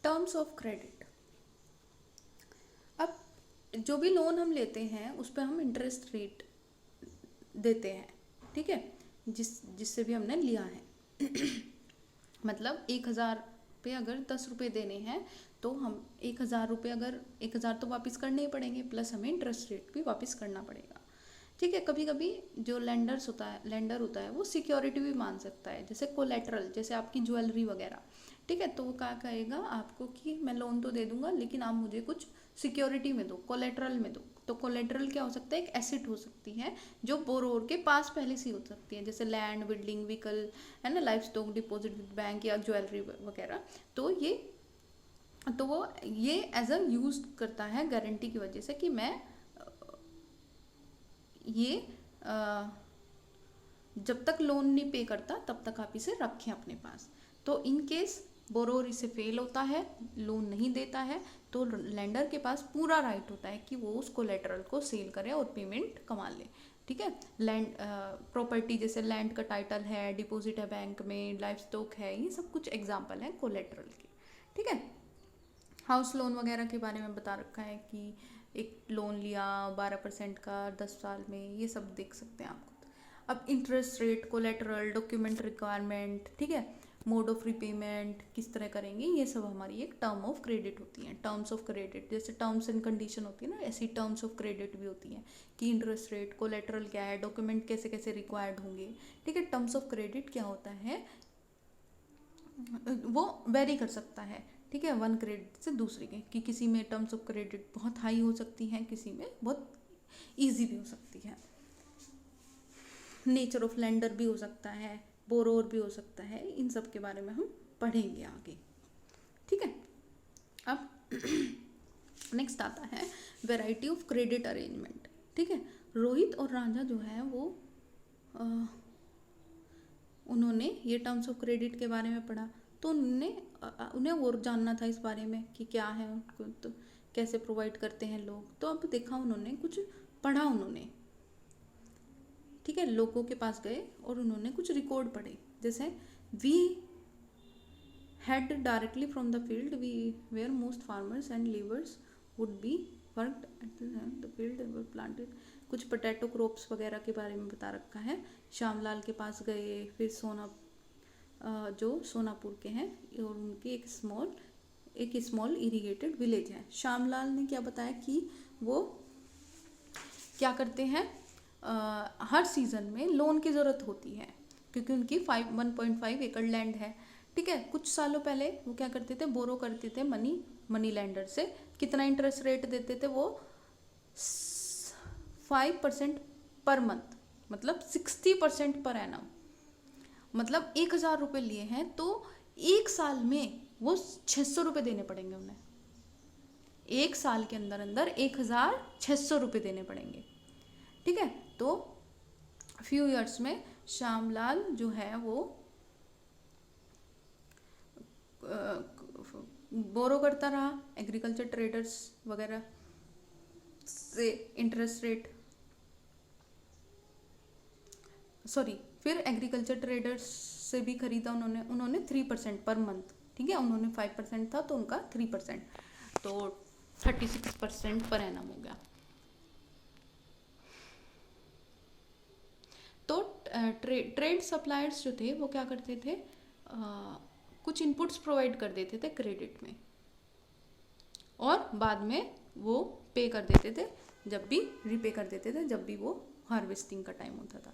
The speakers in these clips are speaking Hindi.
Terms of credit. अब जो भी लोन हम लेते हैं उस पर हम इंटरेस्ट रेट देते हैं, ठीक है, जिससे भी हमने लिया है। मतलब 1,000 पे अगर 10 रुपये देने हैं तो हम 1,000 रुपये, अगर 1,000 तो वापस करने ही पड़ेंगे, प्लस हमें इंटरेस्ट रेट भी वापस करना पड़ेगा, ठीक है। कभी कभी जो लेंडर होता है वो सिक्योरिटी भी मान सकता है, जैसे कोलेट्रल, जैसे आपकी ज्वेलरी वगैरह, ठीक है। तो वो क्या कहेगा आपको कि मैं लोन तो दे दूंगा लेकिन आप मुझे कुछ सिक्योरिटी में दो, कोलेट्रल में दो। तो कोलेट्रल क्या हो सकता है, एक एसेट हो सकती है जो बोरोवर के पास पहले से हो सकती है, जैसे लैंड, बिल्डिंग, व्हीकल, है ना, life stock deposit with bank या ज्वेलरी वगैरह। तो वो ये एज अ यूज करता है गारंटी की वजह से कि मैं ये जब तक लोन नहीं पे करता तब तक आप इसे रखें अपने पास। तो इन केस बोरोवर इसे फेल होता है, लोन नहीं देता है, तो लेंडर के पास पूरा राइट होता है कि वो उस कोलेटरल को सेल करे और पेमेंट कमा ले, ठीक है। लैंड प्रॉपर्टी, जैसे लैंड का टाइटल है, डिपॉजिट है बैंक में, लाइफ स्टॉक है, ये सब कुछ एग्जाम्पल है कोलेटरल के, ठीक है। हाउस लोन वगैरह के बारे में बता रखा है कि एक लोन लिया 12% का 10 साल में, ये सब देख सकते हैं आपको। अब interest rate, collateral, document requirement, ठीक है, मोड ऑफ रिपेमेंट किस तरह करेंगे, ये सब हमारी एक टर्म ऑफ क्रेडिट होती है। टर्म्स ऑफ क्रेडिट जैसे टर्म्स एंड कंडीशन होती है ना, ऐसी टर्म्स ऑफ क्रेडिट भी होती हैं कि इंटरेस्ट रेट, कोलेटरल क्या है, डॉक्यूमेंट कैसे कैसे रिक्वायर्ड होंगे, ठीक है। टर्म्स ऑफ क्रेडिट क्या होता है, वो वेरी कर सकता है, ठीक है, वन क्रेडिट से दूसरे के, कि किसी में टर्म्स ऑफ क्रेडिट बहुत हाई हो सकती हैं, किसी में बहुत ईजी भी हो सकती है। नेचर ऑफ लेंडर भी हो सकता है, बोरोवर भी हो सकता है, इन सब के बारे में हम पढ़ेंगे आगे, ठीक है। अब नेक्स्ट आता है वैरायटी ऑफ क्रेडिट अरेंजमेंट, ठीक है। रोहित और राजा जो है वो उन्होंने ये टर्म्स ऑफ क्रेडिट के बारे में पढ़ा, तो उन्हें और जानना था इस बारे में कि क्या है उनको, तो कैसे प्रोवाइड करते हैं लोग। तो अब देखा उन्होंने, कुछ पढ़ा उन्होंने, ठीक है, लोगों के पास गए और उन्होंने कुछ रिकॉर्ड पढ़े, जैसे we had directly from the field we were most farmers and labours would be worked at the field were planted. कुछ पोटैटो क्रॉप्स वगैरह के बारे में बता रखा है। श्यामलाल के पास गए, फिर जो सोनापुर के हैं, और उनकी एक स्मॉल इरीगेटेड विलेज है। श्यामलाल ने क्या बताया कि वो क्या करते हैं, हर सीज़न में लोन की ज़रूरत होती है क्योंकि उनकी 1.5 एकड़ लैंड है, ठीक है। कुछ सालों पहले वो क्या करते थे, बोरो करते थे मनी लैंडर से। कितना इंटरेस्ट रेट देते थे वो, 5% पर मंथ, मतलब 60% पर एनम। मतलब 1,000 रुपये लिए हैं तो एक साल में वो 600 रुपये देने पड़ेंगे उन्हें। एक साल के अंदर 1,600 रुपये देने पड़ेंगे, ठीक है। तो फ्यू ईयर्स में श्यामलाल जो है वो बोरो करता रहा एग्रीकल्चर ट्रेडर्स वगैरह से इंटरेस्ट रेट, फिर एग्रीकल्चर ट्रेडर्स से भी खरीदा उन्होंने 3% पर मंथ, ठीक है। उन्होंने 5% था तो उनका 3%, तो 36% पर एनम हो गया। तो ट्रेड सप्लायर्स जो थे वो क्या करते थे, कुछ इनपुट्स प्रोवाइड कर देते थे क्रेडिट में, और बाद में वो पे कर देते थे, जब भी रीपे कर देते थे जब भी वो हार्वेस्टिंग का टाइम होता था।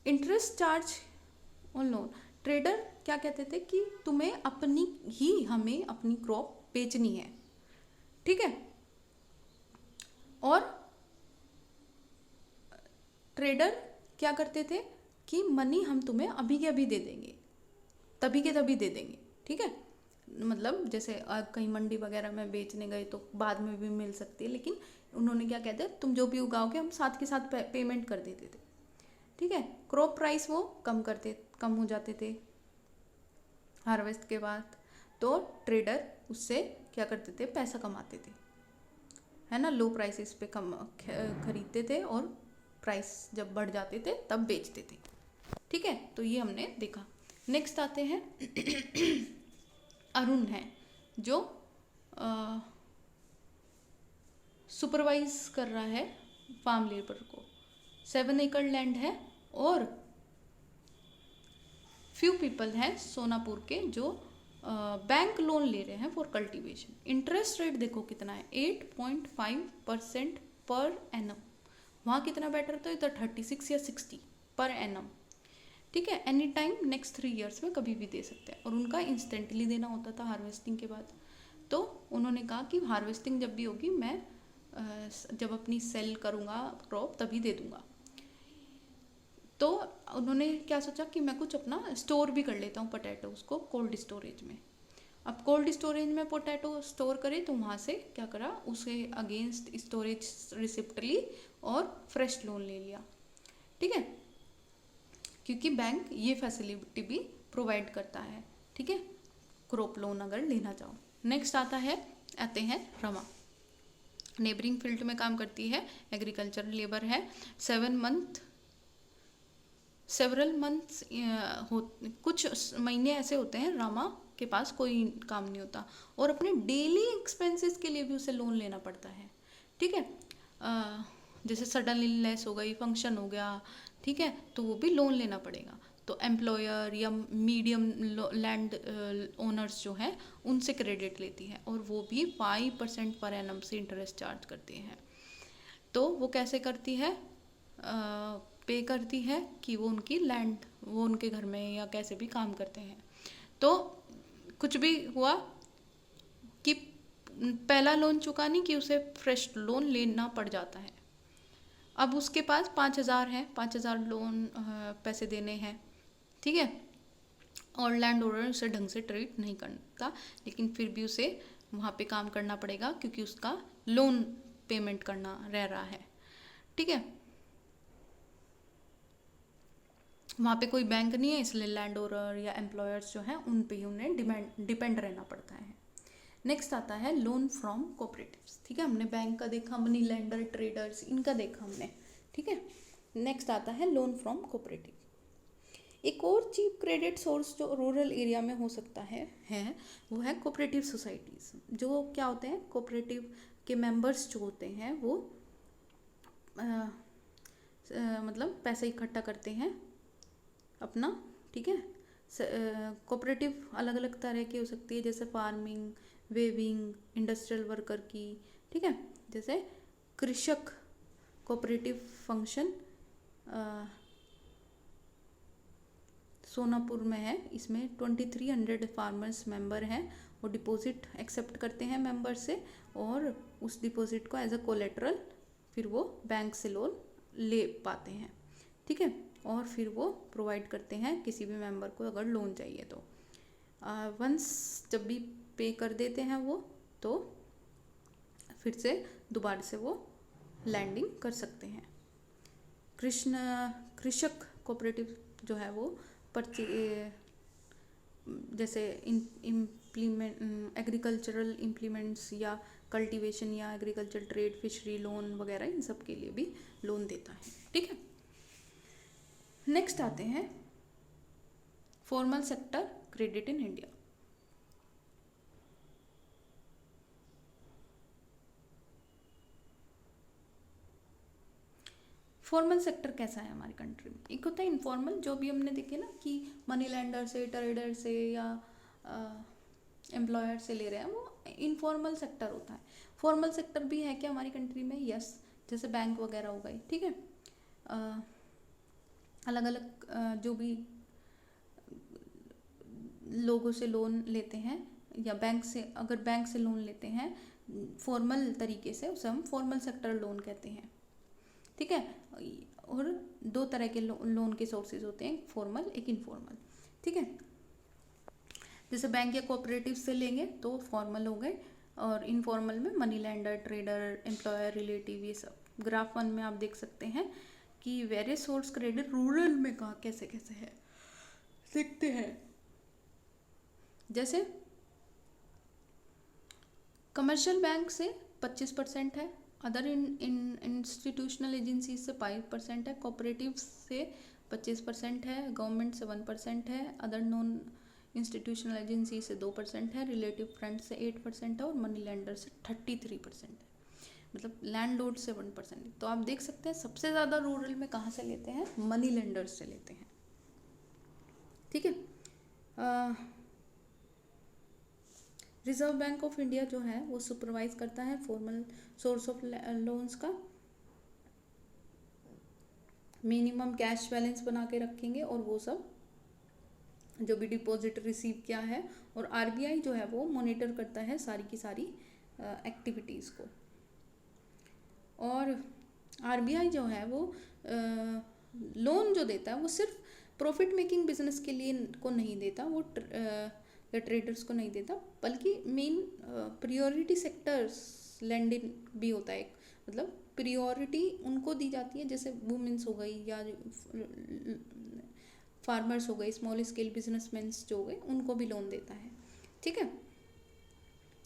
Interest charge on loan, trader क्या कहते थे कि हमें अपनी क्रॉप बेचनी है, ठीक है, और ट्रेडर क्या करते थे कि मनी हम तुम्हें अभी के अभी दे देंगे, तभी के तभी दे देंगे, ठीक है। मतलब जैसे कहीं मंडी वगैरह में बेचने गए तो बाद में भी मिल सकती है, लेकिन उन्होंने क्या कहते हैं, तुम जो भी उगाओगे हम साथ के साथ पेमेंट कर देते थे, ठीक है। क्रॉप प्राइस वो कम हो जाते थे हार्वेस्ट के बाद, तो ट्रेडर उससे क्या करते थे, पैसा कमाते थे, है ना। लो प्राइसेस पे कम खरीदते थे और प्राइस जब बढ़ जाते थे तब बेचते थे, ठीक है। तो ये हमने देखा। नेक्स्ट आते हैं अरुण है, जो सुपरवाइज कर रहा है फार्म लेबर को। 7 एकड़ लैंड है और फ्यू पीपल हैं सोनापुर के जो बैंक लोन ले रहे हैं फॉर कल्टीवेशन। इंटरेस्ट रेट देखो कितना है, 8.5% पर एनम। वहाँ कितना बेटर था, इधर 36 या 60 पर एनम। ठीक है, एनी टाइम नेक्स्ट 3 ईयर्स में कभी भी दे सकते हैं। और उनका इंस्टेंटली देना होता था हार्वेस्टिंग के बाद। तो उन्होंने कहा कि हार्वेस्टिंग जब भी होगी मैं जब अपनी सेल करूँगा क्रॉप तभी दे दूँगा। तो उन्होंने क्या सोचा कि मैं कुछ अपना स्टोर भी कर लेता हूँ पोटैटोज को कोल्ड स्टोरेज में। अब कोल्ड स्टोरेज में पोटैटो स्टोर करे तो वहाँ से क्या करा, उसे अगेंस्ट स्टोरेज रिसिप्ट ली और फ्रेश लोन ले लिया। ठीक है, क्योंकि बैंक ये फैसिलिटी भी प्रोवाइड करता है। ठीक है, क्रॉप लोन अगर लेना चाहो। नेक्स्ट आते हैं रमा। नेबरिंग फील्ड में काम करती है, एग्रीकल्चर लेबर है। सेवरल मंथ्स कुछ महीने ऐसे होते हैं रमा के पास कोई काम नहीं होता और अपने डेली एक्सपेंसेस के लिए भी उसे लोन लेना पड़ता है। ठीक है, जैसे सडन इलनेस हो गई, फंक्शन हो गया, ठीक है, तो वो भी लोन लेना पड़ेगा। तो एम्प्लॉयर या मीडियम लैंड ओनर्स जो हैं उनसे क्रेडिट लेती है और वो भी 5% पर एनम से इंटरेस्ट चार्ज करती हैं। तो वो कैसे करती है, पे करती है कि वो उनकी लैंड, वो उनके घर में या कैसे भी काम करते हैं। तो कुछ भी हुआ कि पहला लोन चुका नहीं कि उसे फ्रेश लोन लेना पड़ जाता है। अब उसके पास 5,000 है, 5,000 लोन पैसे देने हैं। ठीक है, और लैंड ओनर उसे ढंग से ट्रीट नहीं करता, लेकिन फिर भी उसे वहाँ पे काम करना पड़ेगा क्योंकि उसका लोन पेमेंट करना रह रहा है। ठीक है, वहाँ पे कोई बैंक नहीं है, इसलिए लैंड ओनर या एम्प्लॉयर्स जो हैं उन पे ही उन्हें डिपेंड रहना पड़ता है। नेक्स्ट आता है लोन फ्रॉम कोऑपरेटिव्स। ठीक है, हमने बैंक का देखा, मनी लेंडर, ट्रेडर्स, इनका देखा हमने। ठीक है, नेक्स्ट आता है लोन फ्रॉम कोऑपरेटिव। एक और चीप क्रेडिट सोर्स जो रूरल एरिया में हो सकता है वो है कोऑपरेटिव सोसाइटीज़। जो क्या होते हैं, कोऑपरेटिव के मेंबर्स जो होते हैं वो मतलब पैसे इकट्ठा करते हैं अपना। ठीक है, कोऑपरेटिव अलग अलग तरह की हो सकती है, जैसे फार्मिंग, वेविंग, इंडस्ट्रियल वर्कर की। ठीक है, जैसे कृषक कोऑपरेटिव फंक्शन सोनापुर में है। इसमें 2300 फार्मर्स मेंबर हैं। वो डिपॉजिट एक्सेप्ट करते हैं मेंबर से और उस डिपॉजिट को एज अ कोलेटरल फिर वो बैंक से लोन ले पाते हैं। ठीक है, और फिर वो प्रोवाइड करते हैं किसी भी मेंबर को अगर लोन चाहिए तो। वंस जब भी पे कर देते हैं वो, तो फिर से दोबारा से वो लैंडिंग कर सकते हैं। कृषक कोऑपरेटिव जो है वो जैसे एग्रीकल्चरल इम्प्लीमेंट्स या कल्टीवेशन या एग्रीकल्चर ट्रेड, फिशरी लोन वगैरह, इन सब के लिए भी लोन देता है। ठीक है, नेक्स्ट आते हैं formal sector credit in India. Formal sector कैसा है हमारी कंट्री में? एक होता है इनफॉर्मल, जो भी हमने देखे ना कि मनी लैंडर से, ट्रेडर से या एम्प्लॉयर से ले रहे हैं, वो इनफॉर्मल सेक्टर होता है। फॉर्मल सेक्टर भी है क्या हमारी कंट्री में? यस, जैसे बैंक वगैरह हो गई। ठीक है, अलग अलग जो भी लोगों से लोन लेते हैं या बैंक से, अगर बैंक से लोन लेते हैं फॉर्मल तरीके से, उसे हम फॉर्मल सेक्टर लोन कहते हैं। ठीक है, और 2 तरह के लोन के सोर्सेज होते हैं, एक फॉर्मल एक इनफॉर्मल। ठीक है, जैसे बैंक या कोऑपरेटिव से लेंगे तो फॉर्मल हो गए, और इनफॉर्मल में money lender, trader, employer, relative, ये सब। ग्राफ 1 में आप देख सकते हैं कि वेरियस सोर्स क्रेडिट रूरल में कहाँ कैसे कैसे है, देखते हैं। जैसे कमर्शियल बैंक से 25% है, अदर इंस्टीट्यूशनल एजेंसी से 5% है, कोऑपरेटिव से 25% है, गवर्नमेंट से 1% है, अदर नॉन इंस्टीट्यूशनल एजेंसी से 2% है, रिलेटिव फ्रेंड से 8% है और मनी लेंडर से 33% है, मतलब लैंडलॉर्ड से 1%। तो आप देख सकते हैं सबसे ज़्यादा रूरल में कहाँ से लेते हैं, मनी लेंडर्स से लेते हैं। ठीक है। रिजर्व बैंक ऑफ इंडिया जो है वो सुपरवाइज करता है फॉर्मल सोर्स ऑफ लोन्स का, मिनिमम कैश बैलेंस बना के रखेंगे और वो सब जो भी डिपॉजिट रिसीव किया है, और आरबीआई जो है वो मॉनिटर करता है सारी की सारी एक्टिविटीज़ को। और आरबीआई जो है वो लोन जो देता है वो सिर्फ प्रॉफिट मेकिंग बिजनेस के लिए को नहीं देता, वो ट्रेडर्स को नहीं देता, बल्कि मेन प्रियोरिटी सेक्टर्स लेंडिंग भी होता है एक, मतलब प्रियोरिटी उनको दी जाती है, जैसे वुमेन्स हो गई या फार्मर्स हो गए, स्मॉल स्केल बिजनेसमैन्स जो हो गए, उनको भी लोन देता है। ठीक है।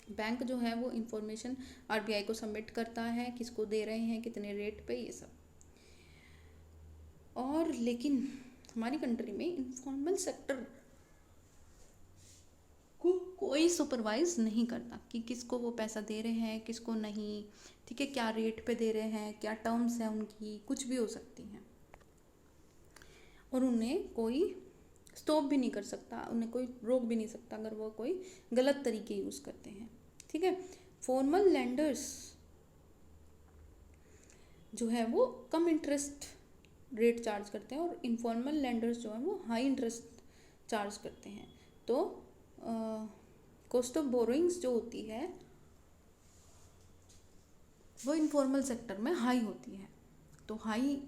बैंक जो है वो इंफॉर्मेशन आरबीआई को सबमिट करता है, किसको दे रहे हैं, कितने रेट पे, ये सब। और लेकिन हमारी कंट्री में इनफॉर्मल सेक्टर को कोई सुपरवाइज नहीं करता कि किसको वो पैसा दे रहे हैं, किसको नहीं। ठीक है, क्या रेट पे दे रहे हैं, क्या टर्म्स हैं उनकी, कुछ भी हो सकती हैं, और उन्हें कोई स्टॉप भी नहीं कर सकता, उन्हें कोई रोक भी नहीं सकता अगर वो कोई गलत तरीके यूज़ करते हैं। ठीक है। फॉर्मल लैंडर्स जो है वो कम इंटरेस्ट रेट चार्ज करते हैं और इनफॉर्मल लैंडर्स जो है वो हाई इंटरेस्ट चार्ज करते हैं। तो कॉस्ट ऑफ बोरोइंग्स जो होती है वो इनफॉर्मल सेक्टर में हाई होती है। तो हाई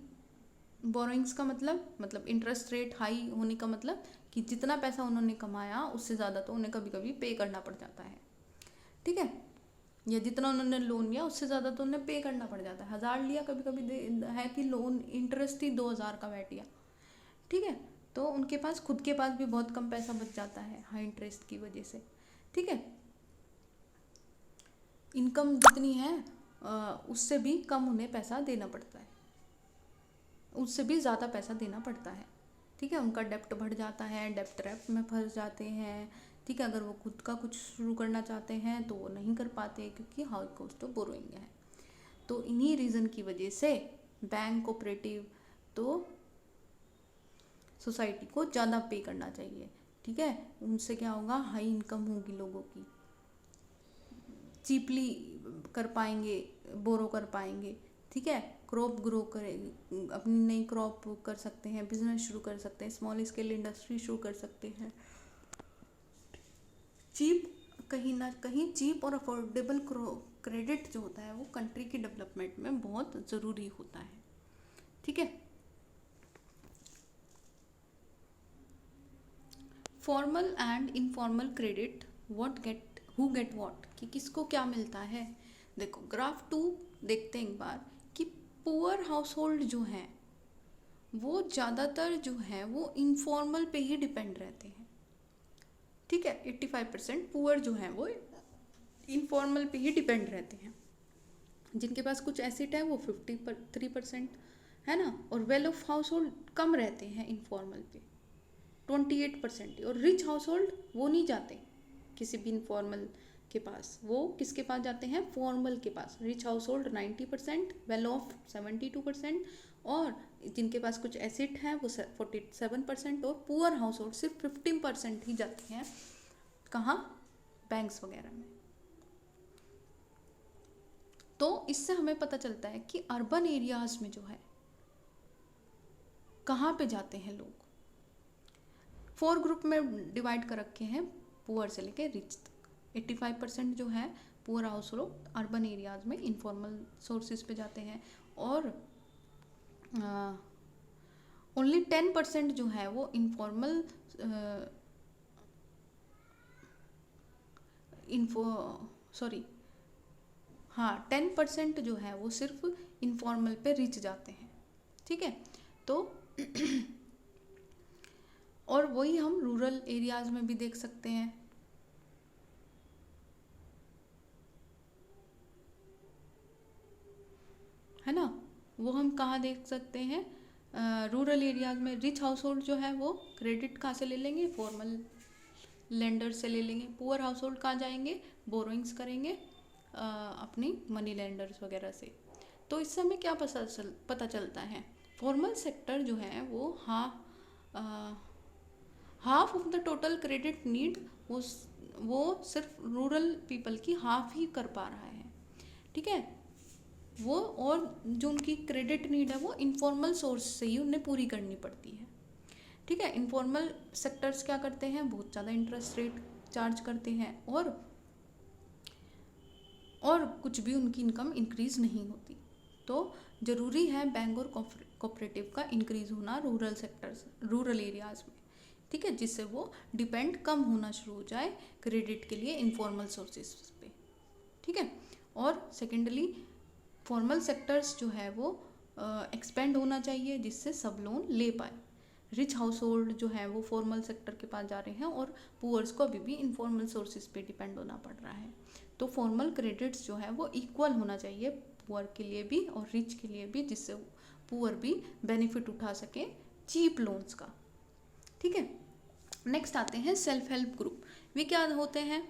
बोरोइंग्स का मतलब इंटरेस्ट रेट हाई होने का मतलब कि जितना पैसा उन्होंने कमाया उससे ज़्यादा तो उन्हें कभी कभी पे करना पड़ जाता है। ठीक है, या जितना उन्होंने लोन लिया उससे ज़्यादा तो उन्हें पे करना पड़ जाता है। 1000 लिया, कभी कभी है कि लोन इंटरेस्ट ही 2000 का बैठ गया। ठीक है, तो उनके पास खुद के पास भी बहुत कम पैसा बच जाता है हाई इंटरेस्ट की वजह से। ठीक है, इनकम जितनी है उससे भी कम उन्हें पैसा देना पड़ता है, उससे भी ज़्यादा पैसा देना पड़ता है। ठीक है, उनका डेप्ट बढ़ जाता है, डेप्ट ट्रैप में फंस जाते हैं। ठीक है, अगर वो खुद का कुछ शुरू करना चाहते हैं तो वो नहीं कर पाते क्योंकि हाई कॉस्ट ऑफ बोरोइंग है। तो इन्हीं रीज़न की वजह से बैंक कोऑपरेटिव तो सोसाइटी को ज़्यादा पे करना चाहिए। ठीक है, उनसे क्या होगा, हाई इनकम होगी लोगों की, चीपली कर पाएंगे, बोरो कर पाएंगे। ठीक है, क्रॉप ग्रो करें, अपनी नई क्रॉप कर सकते हैं, बिजनेस शुरू कर सकते हैं, स्मॉल स्केल इंडस्ट्री शुरू कर सकते हैं। चीप, कहीं ना कहीं चीप और अफोर्डेबल क्रेडिट जो होता है वो कंट्री की डेवलपमेंट में बहुत ज़रूरी होता है। ठीक है, formal and informal credit, who get what, कि किसको क्या मिलता है। देखो ग्राफ 2 देखते हैं एक बार कि पुअर हाउस होल्ड जो हैं वो ज़्यादातर जो है वो इनफॉर्मल पे ही डिपेंड रहते हैं। ठीक है, 85% पुअर जो हैं वो इनफॉर्मल पे ही डिपेंड रहते हैं। जिनके पास कुछ एसेट है वो 53% है ना, और वेल ऑफ हाउस होल्ड कम रहते हैं इनफॉर्मल पे 28%। और रिच हाउस होल्ड वो नहीं जाते किसी भी इनफॉर्मल के पास, वो किसके पास जाते हैं, फॉर्मल के पास। रिच हाउस होल्ड 90%, वेल ऑफ 72%, और जिनके पास कुछ एसेट है वो 47%, और पुअर हाउस होल्ड सिर्फ 15% ही जाते हैं कहाँ, बैंक्स वगैरह में। तो इससे हमें पता चलता है कि अर्बन एरियाज में जो है कहाँ पे जाते हैं लोग। 4 ग्रुप में डिवाइड कर रखे हैं पुअर से लेके रिच तक। 85% जो है poor house hold urban areas में इनफॉर्मल सोर्सेज पे जाते हैं, और ओनली 10% जो है वो इनफॉर्मल 10% जो है वो सिर्फ इनफॉर्मल पे रिच जाते हैं। ठीक है, तो और वही हम रूरल एरियाज में भी देख सकते हैं। है ना, वो हम कहाँ देख सकते हैं, रूरल एरियाज में रिच हाउस होल्ड जो है वो क्रेडिट कहाँ से ले लेंगे, फॉर्मल लेंडर से ले लेंगे। पुअर हाउस होल्ड कहाँ जाएंगे, बोरोइंग्स करेंगे अपनी मनी लेंडर्स वगैरह से। तो इससे हमें क्या पता चलता है, फॉर्मल सेक्टर जो है वो half of the total credit need वो सिर्फ रूरल पीपल की हाफ ही कर पा रहा है, ठीक है। वो और जो उनकी क्रेडिट नीड है वो इनफॉर्मल सोर्स से ही उन्हें पूरी करनी पड़ती है, ठीक है। इनफॉर्मल सेक्टर्स क्या करते हैं, बहुत ज़्यादा इंटरेस्ट रेट चार्ज करते हैं और कुछ भी उनकी इनकम इंक्रीज नहीं होती। तो ज़रूरी है बैंक और कोऑपरेटिव का इंक्रीज होना रूरल एरियाज़ में, ठीक है, जिससे वो डिपेंड कम होना शुरू हो जाए क्रेडिट के लिए इनफॉर्मल सोर्सेज पे, ठीक है। और सेकेंडली फॉर्मल सेक्टर्स जो है वो एक्सपेंड होना चाहिए जिससे सब लोन ले पाए। रिच हाउस होल्ड जो है वो फॉर्मल सेक्टर के पास जा रहे हैं और पुअर्स को अभी भी इनफॉर्मल सोर्सेज पे डिपेंड होना पड़ रहा है। तो फॉर्मल क्रेडिट्स जो है वो इक्वल होना चाहिए पुअर के लिए भी और रिच के लिए भी, जिससे पुअर भी बेनिफिट उठा सके चीप लोन्स का, ठीक है। नेक्स्ट आते हैं सेल्फ हेल्प ग्रुप। वे क्या होते हैं,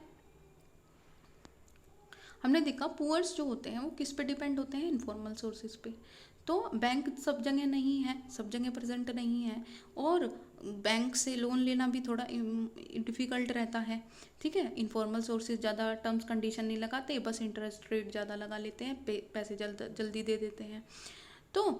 हमने देखा पुअर्स जो होते हैं वो किस पे डिपेंड होते हैं, इनफॉर्मल सोर्सेज पे। तो बैंक सब जगह नहीं है, सब जगह प्रेजेंट नहीं है और बैंक से लोन लेना भी थोड़ा डिफ़िकल्ट रहता है, ठीक है। इनफॉर्मल सोर्सेज ज़्यादा टर्म्स कंडीशन नहीं लगाते, बस इंटरेस्ट रेट ज़्यादा लगा लेते हैं, पैसे जल्दी दे देते हैं। तो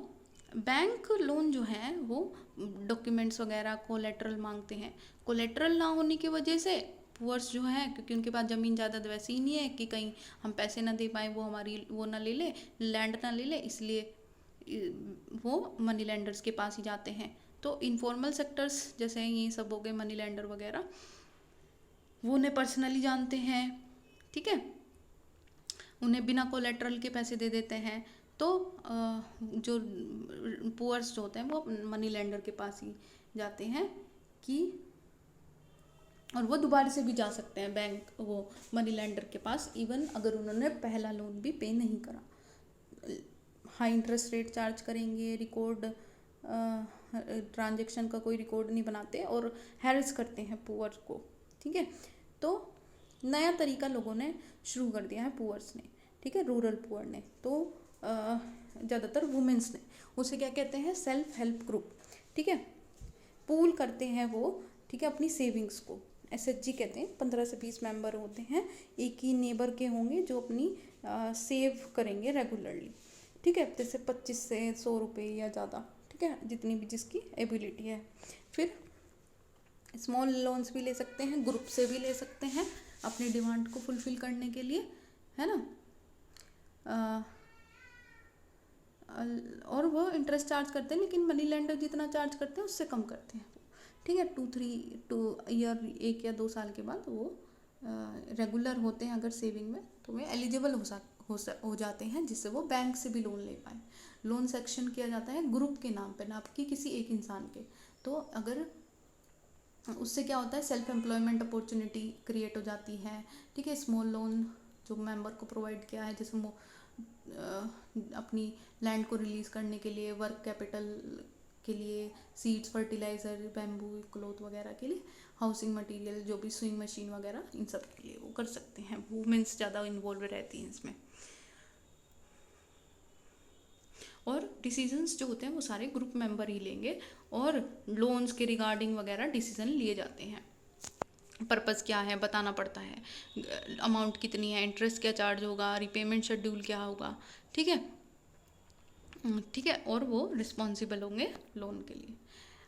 बैंक लोन जो है वो डॉक्यूमेंट्स वगैरह कोलेट्रल मांगते हैं। कोलेट्रल ना होने की वजह से पुअर्स जो है, क्योंकि उनके पास ज़मीन ज़्यादा वैसे ही नहीं है कि कहीं हम पैसे ना दे पाए, वो हमारी वो ना ले ले, लैंड ना ले ले, इसलिए वो मनी लेंडर्स के पास ही जाते हैं। तो इनफॉर्मल सेक्टर्स जैसे ये सब हो गए मनी लेंडर वगैरह, वो उन्हें पर्सनली जानते हैं, ठीक है, उन्हें बिना कोलेट्रल के पैसे दे देते हैं। तो जो पुअर्स जो होते हैं वो मनी लेंडर के पास ही जाते हैं कि, और वो दोबारा से भी जा सकते हैं बैंक वो मनी लेंडर के पास, इवन अगर उन्होंने पहला लोन भी पे नहीं करा। हाई इंटरेस्ट रेट चार्ज करेंगे, रिकॉर्ड ट्रांजैक्शन का कोई रिकॉर्ड नहीं बनाते और हैरेस करते हैं पुअर्स को, ठीक है। तो नया तरीका लोगों ने शुरू कर दिया है पुअर्स ने, ठीक है, रूरल पुअर ने। तो ज़्यादातर वुमेंस ने, उसे क्या कहते हैं, सेल्फ हेल्प ग्रुप, ठीक है। पूल करते हैं वो, ठीक है, अपनी सेविंग्स को, SHG कहते हैं। 15 से 20 मेंबर होते हैं, एक ही नेबर के होंगे जो अपनी सेव करेंगे रेगुलरली, ठीक है, जैसे 25 से 100 रुपये या ज़्यादा, ठीक है, जितनी भी जिसकी एबिलिटी है। फिर स्मॉल लोन्स भी ले सकते हैं, ग्रुप से भी ले सकते हैं अपनी डिमांड को फुलफिल करने के लिए, है ना। और वो इंटरेस्ट चार्ज करते हैं, लेकिन मनी लेंडर जितना चार्ज करते हैं उससे कम करते हैं, ठीक है। 2 ईयर 1 या 2 साल के बाद वो रेगुलर होते हैं अगर सेविंग में, तो वे एलिजिबल हो जाते हैं, जिससे वो बैंक से भी लोन ले पाए। लोन सेक्शन किया जाता है ग्रुप के नाम पे, ना कि किसी एक इंसान के। तो अगर उससे क्या होता है, सेल्फ एम्प्लॉयमेंट अपॉर्चुनिटी क्रिएट हो जाती है, ठीक है। स्मॉल लोन जो मेंबर को प्रोवाइड किया है, जैसे वो अपनी लैंड को रिलीज़ करने के लिए, वर्क कैपिटल के लिए, सीड्स, फर्टिलाइज़र, बैम्बू, क्लॉथ वगैरह के लिए, हाउसिंग मटेरियल, जो भी स्विंग मशीन वगैरह, इन सब के लिए वो कर सकते हैं। वुमेन्स ज़्यादा इन्वॉल्व रहती हैं इसमें। और डिसीजंस जो होते हैं वो सारे ग्रुप मेंबर ही लेंगे और लोन्स के रिगार्डिंग वगैरह डिसीजन लिए जाते हैं। पर्पज़ क्या है बताना पड़ता है, अमाउंट कितनी है, इंटरेस्ट क्या चार्ज होगा, रिपेमेंट शेड्यूल क्या होगा, ठीक है, ठीक है। और वो रिस्पॉन्सिबल होंगे लोन के लिए।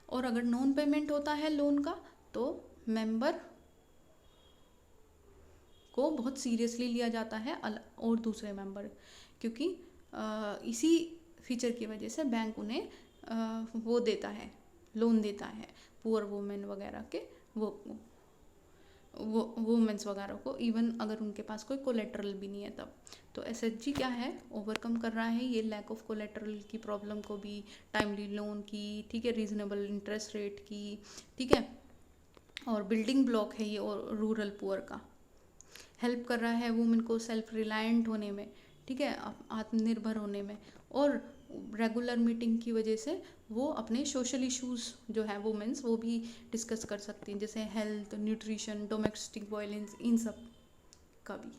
और अगर नॉन पेमेंट होता है लोन का तो मेंबर को बहुत सीरियसली लिया जाता है और दूसरे मेंबर, क्योंकि इसी फीचर की वजह से बैंक उन्हें वो देता है, लोन देता है पुअर वुमेन वगैरह के, वो वुमेन्स वगैरह को, इवन अगर उनके पास कोई कोलेट्रल भी नहीं है तब। तो SHG क्या है, ओवरकम कर रहा है ये लैक ऑफ कोलेट्रल की प्रॉब्लम को भी, टाइमली लोन की, ठीक है, रीजनेबल इंटरेस्ट रेट की, ठीक है। और बिल्डिंग ब्लॉक है ये और रूरल पुअर का, हेल्प कर रहा है वुमेन को सेल्फ रिलायंट होने में, ठीक है, आत्मनिर्भर होने में। और रेगुलर मीटिंग की वजह से वो अपने सोशल इश्यूज़ जो है वुमेंस वो भी डिस्कस कर सकती हैं, जैसे हेल्थ, न्यूट्रिशन, डोमेस्टिक वायलेंस, इन सब का भी।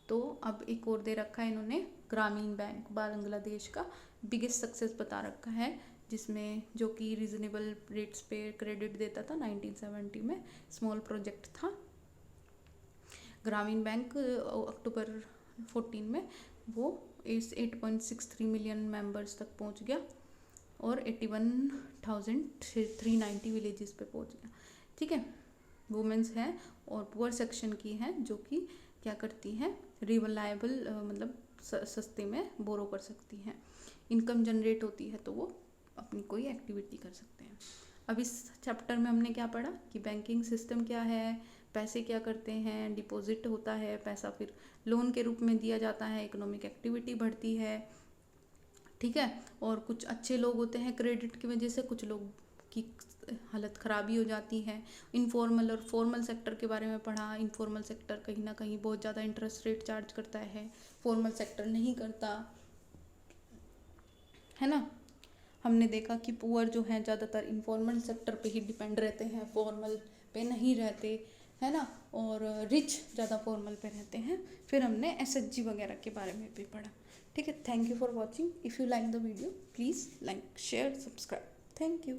तो अब एक और दे रखा है इन्होंने, ग्रामीण बैंक बांग्लादेश का बिगेस्ट सक्सेस बता रखा है, जिसमें जो कि रीजनेबल रेट्स पे क्रेडिट देता था 1970 में, स्मॉल प्रोजेक्ट था। ग्रामीण बैंक अक्टूबर 14 में वो 8.63 मिलियन मेंबर्स तक पहुंच गया और 81,390 विलेजेस पे पहुंच गया। ठीक है, वुमेंस हैं और पुअर सेक्शन की हैं, जो कि क्या करती हैं, रिलायबल मतलब सस्ते में बोरो कर सकती हैं, इनकम जनरेट होती है तो वो अपनी कोई एक्टिविटी कर सकते हैं। अब इस चैप्टर में हमने क्या पढ़ा कि बैंकिंग सिस्टम क्या है, पैसे क्या करते हैं, डिपॉजिट होता है, पैसा फिर लोन के रूप में दिया जाता है, इकोनॉमिक एक्टिविटी बढ़ती है। ठीक है, और कुछ अच्छे लोग होते हैं क्रेडिट की वजह से, कुछ लोग की हालत ख़राबी हो जाती है। इनफॉर्मल और फॉर्मल सेक्टर के बारे में पढ़ा। इनफॉर्मल सेक्टर कहीं ना कहीं बहुत ज़्यादा इंटरेस्ट रेट चार्ज करता है, फॉर्मल सेक्टर नहीं करता है ना। हमने देखा कि पुअर जो हैं ज़्यादातर इनफॉर्मल सेक्टर पे ही डिपेंड रहते हैं, फॉर्मल पे नहीं रहते है ना, और रिच ज़्यादा फॉर्मल पे रहते हैं। फिर हमने एसएचजी वगैरह के बारे में भी पढ़ा। ठीक है, thank you for watching. If you like the video please like, share, subscribe. Thank you.